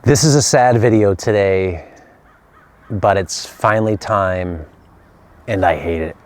This is a sad video today, but it's finally time, and I hate it.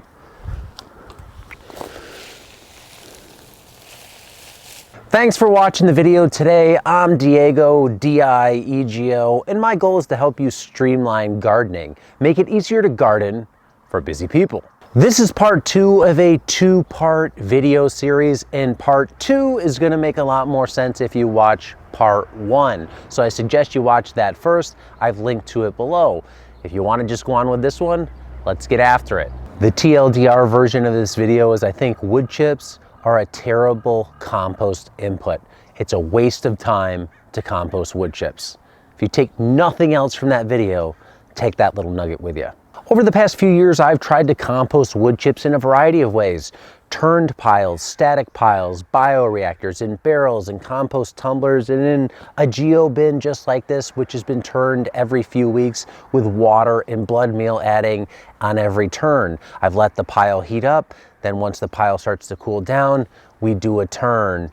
Thanks for watching the video today. I'm Diego, D-I-E-G-O, and my goal is to help you streamline gardening, make it easier to garden for busy people. This is part 2 of a 2-part video series, and part 2 is going to make a lot more sense if you watch part 1. So I suggest you watch that first. I've linked to it below. If you want to just go on with this one, let's get after it. The TLDR version of this video is I think wood chips are a terrible compost input. It's a waste of time to compost wood chips. If you take nothing else from that video, take that little nugget with you. Over the past few years, I've tried to compost wood chips in a variety of ways. Turned piles, static piles, bioreactors, in barrels and compost tumblers, and in a geo bin just like this, which has been turned every few weeks with water and blood meal adding on every turn. I've let the pile heat up, then once the pile starts to cool down, we do a turn.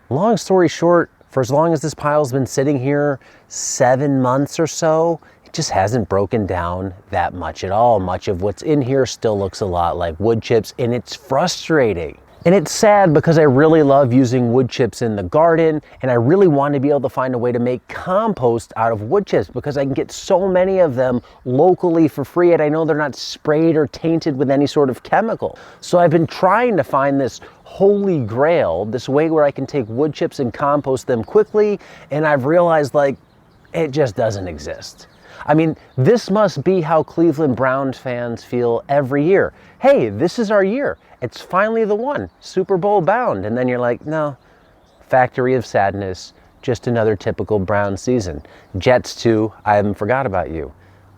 Long story short, for as long as this pile's been sitting here, 7 months or so, it just hasn't broken down that much at all. Much of what's in here still looks a lot like wood chips, and it's frustrating. And it's sad because I really love using wood chips in the garden, and I really want to be able to find a way to make compost out of wood chips because I can get so many of them locally for free, and I know they're not sprayed or tainted with any sort of chemical. So I've been trying to find this holy grail, this way where I can take wood chips and compost them quickly, and I've realized it just doesn't exist. I mean, this must be how Cleveland Browns fans feel every year. Hey, this is our year. It's finally the one, Super Bowl bound. And then you're like, no, factory of sadness, just another typical Browns season. Jets too, I haven't forgot about you.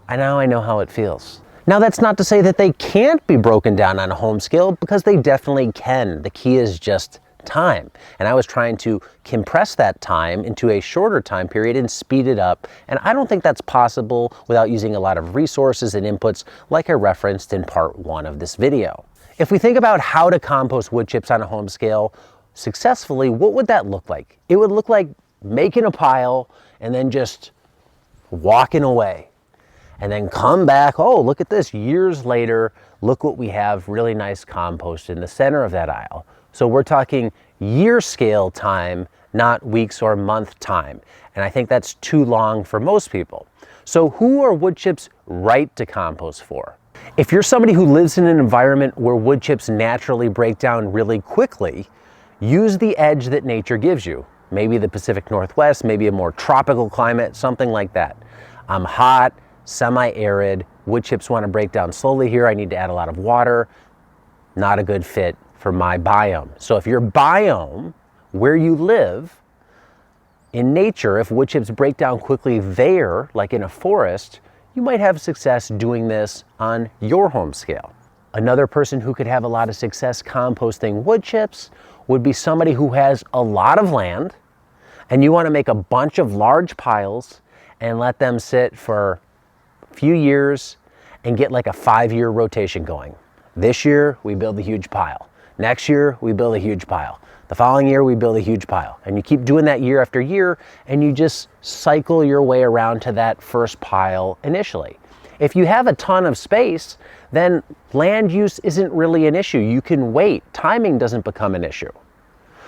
I know how it feels. Now, that's not to say that they can't be broken down on a home scale, because they definitely can. The key is just time. And I was trying to compress that time into a shorter time period and speed it up. And I don't think that's possible without using a lot of resources and inputs like I referenced in part 1 of this video. If we think about how to compost wood chips on a home scale successfully, what would that look like? It would look like making a pile and then just walking away. And then come back, oh, look at this, years later, look what we have, really nice compost in the center of that aisle. So we're talking year scale time, not weeks or month time. And I think that's too long for most people. So who are wood chips right to compost for? If you're somebody who lives in an environment where wood chips naturally break down really quickly, use the edge that nature gives you. Maybe the Pacific Northwest, maybe a more tropical climate, something like that. I'm hot, semi-arid, wood chips want to break down slowly here, I need to add a lot of water. Not a good fit for my biome. So if your biome, where you live, in nature, if wood chips break down quickly there, like in a forest, you might have success doing this on your home scale. Another person who could have a lot of success composting wood chips would be somebody who has a lot of land, and you want to make a bunch of large piles and let them sit for a few years and get like a 5-year rotation going. This year, we build a huge pile. Next year, we build a huge pile. The following year, we build a huge pile. And you keep doing that year after year, and you just cycle your way around to that first pile initially. If you have a ton of space, then land use isn't really an issue. You can wait. Timing doesn't become an issue.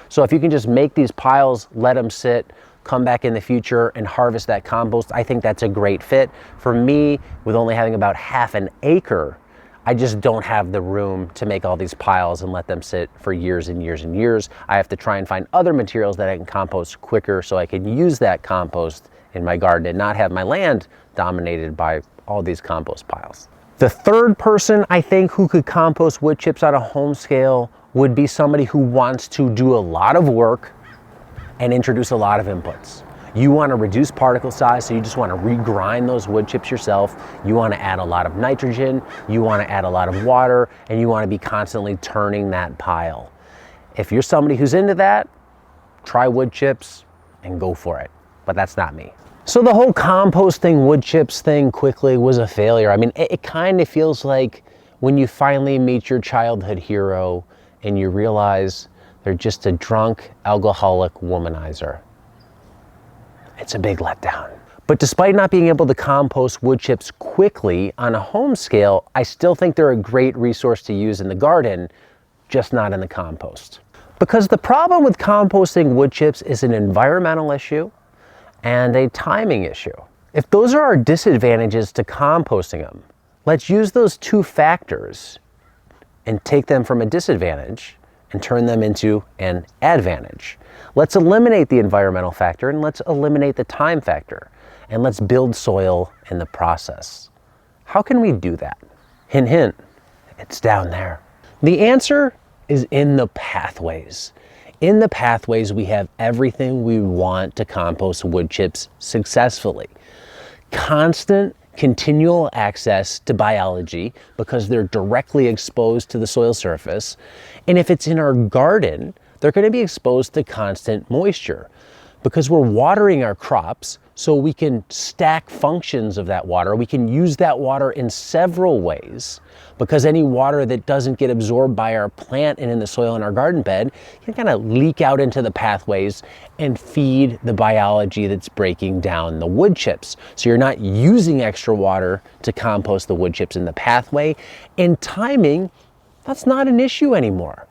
So if you can just make these piles, let them sit, come back in the future and harvest that compost, I think that's a great fit. For me, with only having about half an acre, I just don't have the room to make all these piles and let them sit for years and years and years. I have to try and find other materials that I can compost quicker so I can use that compost in my garden and not have my land dominated by all these compost piles. The third person I think who could compost wood chips on a home scale would be somebody who wants to do a lot of work and introduce a lot of inputs. You want to reduce particle size, so you just want to regrind those wood chips yourself. You want to add a lot of nitrogen, you want to add a lot of water, and you want to be constantly turning that pile. If you're somebody who's into that, try wood chips and go for it. But that's not me. So the whole composting wood chips thing quickly was a failure. I mean, it kind of feels like when you finally meet your childhood hero and you realize they're just a drunk, alcoholic womanizer. It's a big letdown. But despite not being able to compost wood chips quickly on a home scale, I still think they're a great resource to use in the garden, just not in the compost. Because the problem with composting wood chips is an environmental issue and a timing issue. If those are our disadvantages to composting them, let's use those two factors and take them from a disadvantage and turn them into an advantage. Let's eliminate the environmental factor and let's eliminate the time factor. And let's build soil in the process. How can we do that? Hint, hint, it's down there. The answer is in the pathways. In the pathways, we have everything we want to compost wood chips successfully. Constant, continual access to biology because they're directly exposed to the soil surface. And if it's in our garden, they're going to be exposed to constant moisture because we're watering our crops, so we can stack functions of that water. We can use that water in several ways because any water that doesn't get absorbed by our plant and in the soil in our garden bed can kind of leak out into the pathways and feed the biology that's breaking down the wood chips. So you're not using extra water to compost the wood chips in the pathway. And timing, that's not an issue anymore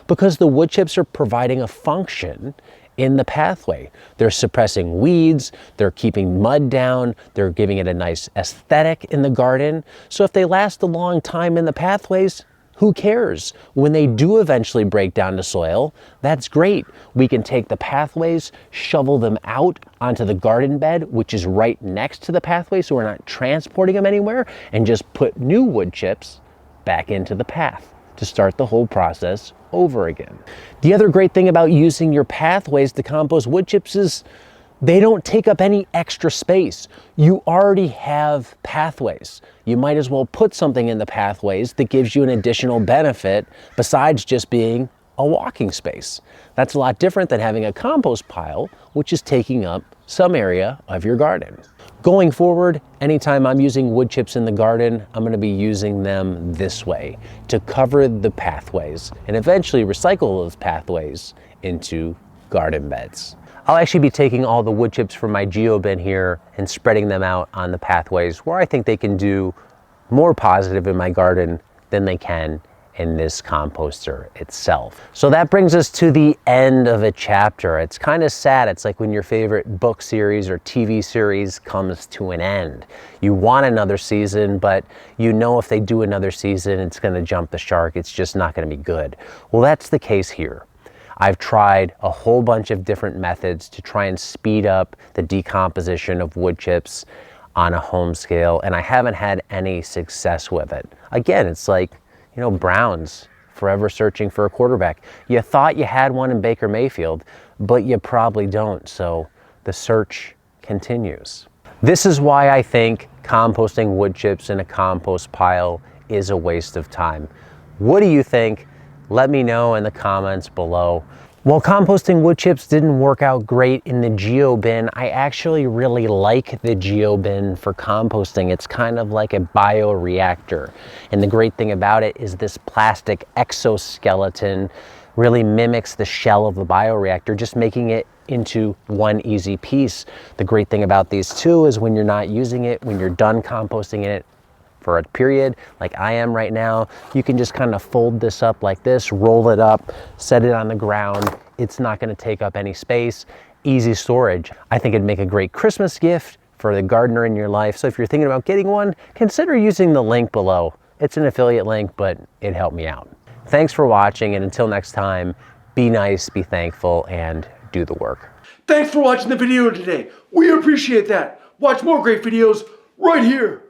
because the wood chips are providing a function in the pathway. They're suppressing weeds, they're keeping mud down, they're giving it a nice aesthetic in the garden. So if they last a long time in the pathways, who cares? When they do eventually break down to soil, that's great. We can take the pathways, shovel them out onto the garden bed, which is right next to the pathway, so we're not transporting them anywhere, and just put new wood chips back into the path to start the whole process over again. The other great thing about using your pathways to compost wood chips is they don't take up any extra space. You already have pathways. You might as well put something in the pathways that gives you an additional benefit besides just being a walking space. That's a lot different than having a compost pile, which is taking up some area of your garden. Going forward, anytime I'm using wood chips in the garden, I'm going to be using them this way to cover the pathways and eventually recycle those pathways into garden beds. I'll actually be taking all the wood chips from my geo bin here and spreading them out on the pathways where I think they can do more positive in my garden than they can in this composter itself. So that brings us to the end of a chapter. It's kind of sad. It's like when your favorite book series or TV series comes to an end. You want another season, but you know if they do another season, it's going to jump the shark. It's just not going to be good. Well, that's the case here. I've tried a whole bunch of different methods to try and speed up the decomposition of wood chips on a home scale, and I haven't had any success with it. Again, it's like, you know, Browns forever searching for a quarterback. You thought you had one in Baker Mayfield, but you probably don't, so the search continues. This is why I think composting wood chips in a compost pile is a waste of time. What do you think? Let me know in the comments below. While composting wood chips didn't work out great in the geo bin, I actually really like the geo bin for composting. It's kind of like a bioreactor. And the great thing about it is this plastic exoskeleton really mimics the shell of the bioreactor, just making it into one easy piece. The great thing about these two is when you're not using it, when you're done composting it for a period like I am right now, you can just kind of fold this up like this, roll it up, set it on the ground. It's not going to take up any space. Easy storage. I think it'd make a great Christmas gift for the gardener in your life. So if you're thinking about getting one, consider using the link below. It's an affiliate link, but it helped me out. Thanks for watching, and until next time, be nice, be thankful, and do the work. Thanks for watching the video today. We appreciate that. Watch more great videos right here.